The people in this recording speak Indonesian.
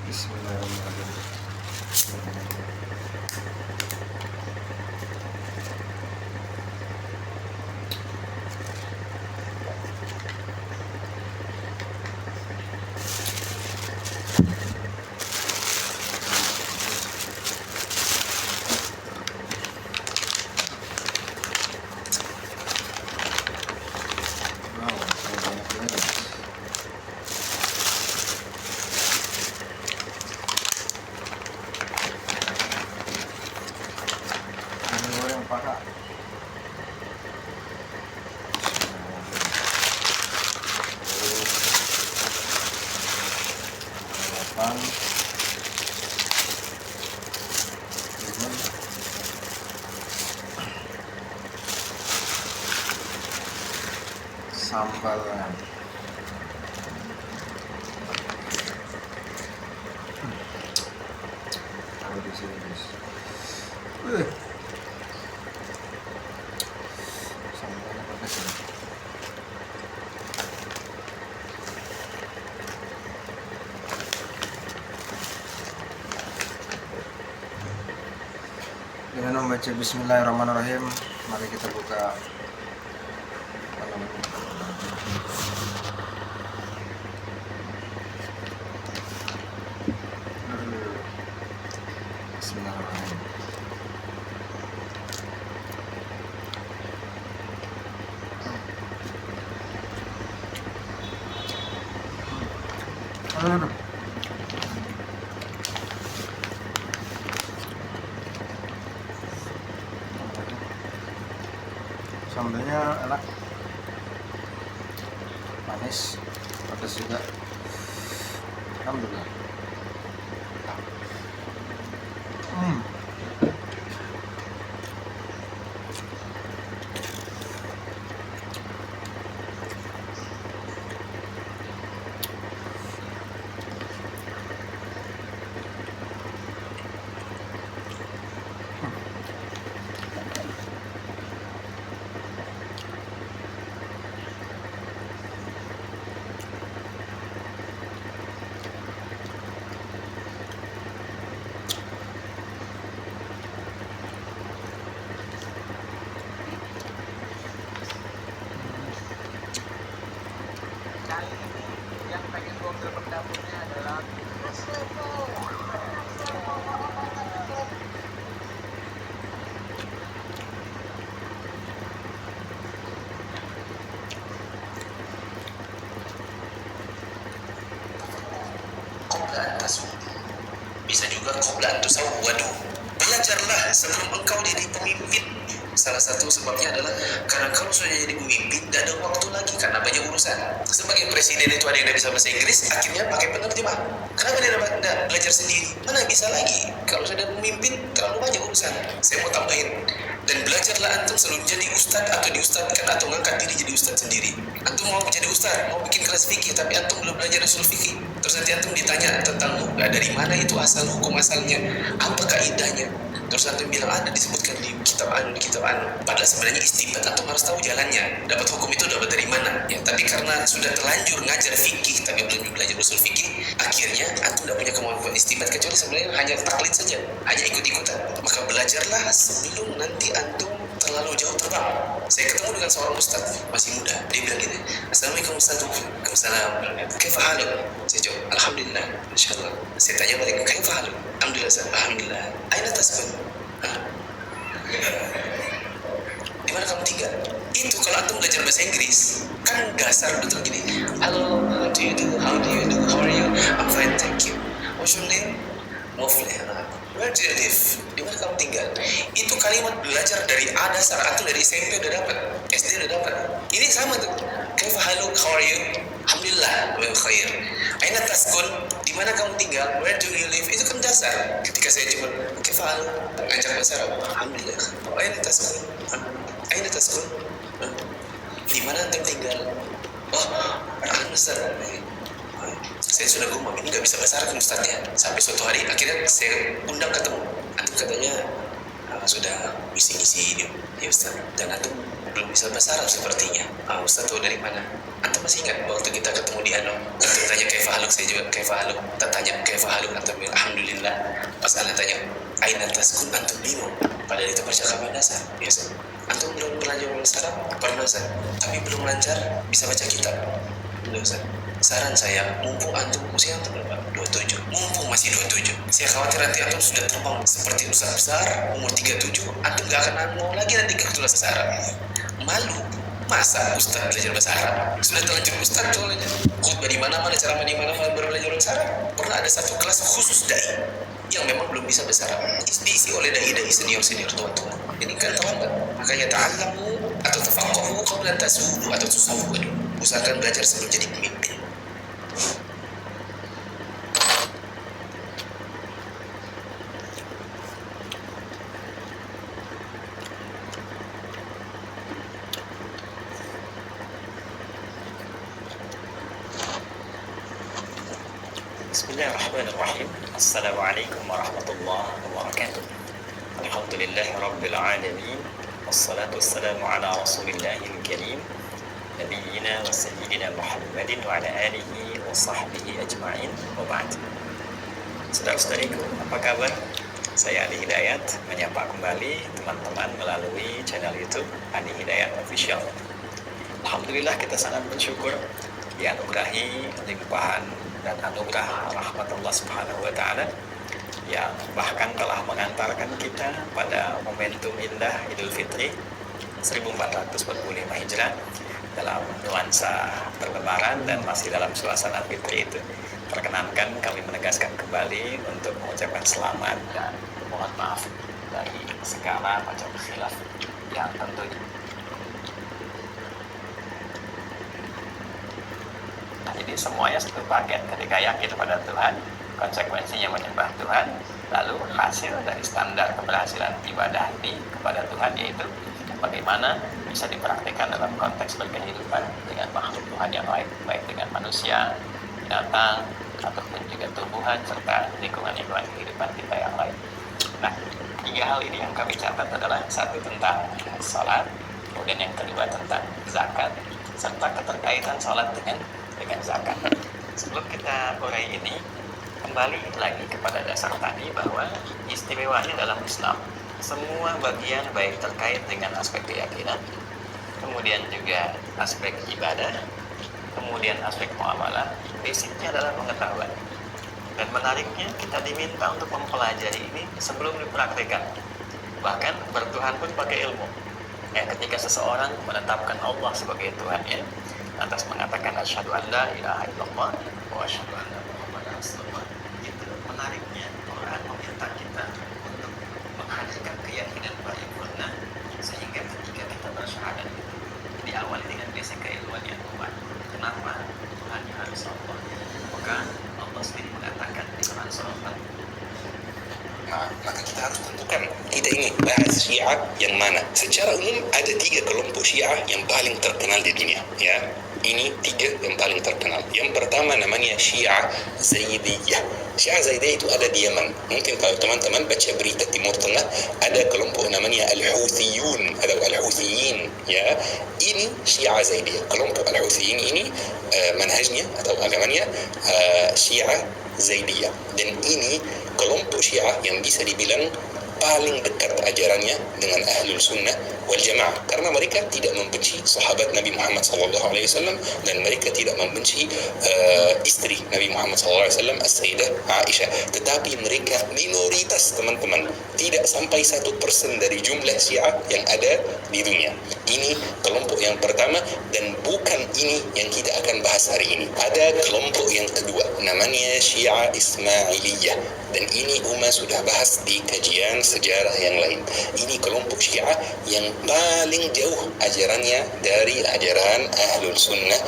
Bismillahirrahmanirrahim. Pakai sambalnya taruh di sini guys. Sambalnya pakai sini. Dengan membaca Bismillahirrahmanirrahim, mari kita buka apa namanya? Bismillahirrahmanirrahim. Sambalnya enak, manis, pedas juga. Alhamdulillah. Kali ini yang pengen gokil pendapurnya adalah Mas Levo. Qobla tasawuf. Bisa juga qobla tasawwadu. Belajarlah sebelum engkau jadi pemimpin. Salah satu sebabnya adalah karena kalau sudah jadi pemimpin tidak ada waktu lagi karena banyak urusan. Sebagai presiden itu ada yang tidak bisa bahasa Inggris, akhirnya pakai penerjemah. Kenapa dia tidak belajar sendiri? Mana bisa lagi? Kalau sudah pemimpin terlalu banyak urusan. Saya mau tambahin. Dan belajarlah antum sebelum jadi ustadz atau diustadkan atau ngangkat diri jadi ustadz sendiri. Antum mau jadi ustadz, mau bikin kelas fikih, tapi antum belum belajar usul fikih. Terus nanti antum ditanya tentang dari mana itu asal hukum asalnya, apa kaidahnya. Terus antum bilang ada disebutkan di kitab anu, di kitab anu. Padahal sebenarnya istinbat antum harus tahu jalannya. Dapat hukum itu dapat dari mana? Ya, tapi karena sudah terlanjur ngajar fikih tapi belum belajar usul fikih, akhirnya antum tidak punya kemampuan istinbat kecuali sebenarnya hanya taklid saja, hanya ikut-ikutan. Maka belajarlah sebelum nanti antum terlalu jauh terbang. Saya ketemu dengan seorang ustadz masih muda, dia bilang gini, Assalamualaikum Ustaz. Waalaikumsalam. Kaifa haluk? Saya jawab, Alhamdulillah, insyaallah. Saya tanya balik, kaifa haluk? Alhamdulillah, Ustaz. Alhamdulillah. Aina taskun? Di mana kamu tinggal? Itu kalau antum belajar bahasa Inggris kan dasar betul gini. Hello, how do you do? How do you do? How are you? I'm fine, thank you. What's your name? Muflih. Where do you live? Di mana kamu tinggal? Itu kalimat belajar dari A dasar, atau dari SMP udah dapat, SD udah dapat. Ini sama tuh. Kaifa haluk? How are you? Alhamdulillah, wa khair. Aina taskun? Di mana kamu tinggal? Where do you live? Itu kan dasar. Ketika saya cuma kaifa haluk, ngajak bahasa Arab. Alhamdulillah. Aina taskun? Aina taskun? Di mana antum tinggal? Oh, Al-Nazar. Saya sudah gumam, ini gak bisa bahasa Arab ustadznya. Sampai suatu hari akhirnya saya undang ketemu. Antum katanya sudah misi-misi ya ustadz. Dan antum belum bisa bahasa Arab sepertinya. Ustadz tahu dari mana? Antum masih ingat waktu kita ketemu di Anum? Antum tanya kaifa haluk, saya juga kaifa haluk. Tak tanya kaifa haluk, antum bilang alhamdulillah. Pas ana tanya aina taskun, antum bingung. Padahal itu percakapan dasar biasa. Antum belum belajar bahasa Arab? Pernah Ustaz? Tapi belum lancar bisa baca kitab? Belum Ustaz. Saran saya, mumpung antum usia antum berapa? 27. Mumpung masih 27. Saya khawatir nanti antum sudah terbang seperti ustaz besar, umur 37, antum gak akan mau lagi nanti ke kelas bahasa Arab. Malu. Masa ustaz belajar bahasa Arab? Sudah terlanjur ustaz soalnya. Khutbah di mana-mana, ceramah di mana-mana baru belajar bahasa Arab. Pernah ada satu kelas khusus dai yang memang belum bisa bahasa Arab, diisi oleh dai-dai senior-senior tua-tua. Ini kan tahu nggak? Makanya ta'allamu atau tafaqahu qabla tasudu atau tusawwadu. Usahakan belajar sebelum jadi pemimpin. Bismillahirrahmanirrahim. Assalamualaikum warahmatullahi wabarakatuh. Alhamdulillahi rabbil alamin. Wassalatu wassalamu ala rasulillahil karim, nabiyyina wa sayyidina Muhammadin wa ala alihi wa sahbihi ajma'in, wa ba'd. Saudara-saudariku, apa kabar? Saya Adi Hidayat menyapa kembali teman-teman melalui channel YouTube Adi Hidayat Official. Alhamdulillah, kita sangat bersyukur dianugerahi limpahan dan anugerah rahmat Allah Subhanahu wa taala yang bahkan telah mengantarkan kita pada momentum indah Idul Fitri 1445 Hijrah dalam nuansa berlebaran dan masih dalam suasana fitri itu. Perkenankan kami menegaskan kembali untuk mengucapkan selamat dan mohon maaf dari segala macam khilaf yang tentunya. Jadi semuanya satu paket. Ketika yakin pada Tuhan, konsekuensinya menyembah Tuhan, lalu hasil dari standar keberhasilan ibadah ini kepada Tuhan yaitu bagaimana bisa dipraktikkan dalam konteks berkehidupan dengan makhluk Tuhan yang lain, baik dengan manusia, binatang, ataupun juga tumbuhan serta lingkungan-lingkungan kehidupan kita yang lain. Nah, 3 hal ini yang kami catat adalah satu tentang salat, kemudian yang kedua tentang zakat, serta keterkaitan salat dengan zakat. Sebelum kita urai ini, kembali lagi kepada dasar tadi bahwa istimewanya dalam Islam, semua bagian baik terkait dengan aspek keyakinan, kemudian juga aspek ibadah, kemudian aspek muamalah, basicnya adalah pengetahuan. Dan menariknya, kita diminta untuk mempelajari ini sebelum dipraktikkan. Bahkan bertuhan pun pakai ilmu. Ketika seseorang menetapkan Allah sebagai Tuhannya, lantas mengatakan asyhadu an la ilaha illallah wa asyhadu anna muhammadan rasulullah. Itu menariknya Quran meminta kita untuk menghadirkan keyakinan paripurna sehingga ketika kita bersyahadat itu diawali dengan basic keilmuan yang kuat. Kenapa Tuhan harus Allah? Maka Allah sendiri mengatakan di Quran surah maka kita harus tentukan kita ini bahas Syiah yang mana. Secara umum ada 3 kelompok Syiah yang paling terkenal di dunia, ya. Ini 3 yang paling terkenal. Yang pertama namanya Syiah Zaidiyah. Syiah Zaidiyah itu ada di Yaman. Mungkin kalau teman-teman baca berita Timur Tengah, ada kelompok namanya Al-Houthiyun atau Al-Houthiyin, ya. Ini Syiah Zaidiyah. Kelompok Al-Houthiyin ini manhajnya atau agamanya Syiah Zaidiyah. Dan ini kelompok Syiah yang bisa dibilang paling dekat ajarannya dengan Ahlul Sunnah wal Jamaah, karena mereka tidak membenci sahabat Nabi Muhammad SAW dan mereka tidak membenci istri Nabi Muhammad SAW, As-Sayyidah Aisyah. Tetapi mereka minoritas, teman-teman, tidak sampai 1% dari jumlah Syiah yang ada di dunia. Ini kelompok yang pertama, dan bukan ini yang kita akan bahas hari ini. Ada kelompok yang kedua, namanya Syiah Ismailiyah, dan ini Uma sudah bahas di kajian sejarah yang lain. Ini kelompok Syiah yang paling jauh ajarannya dari ajaran Ahlul Sunnah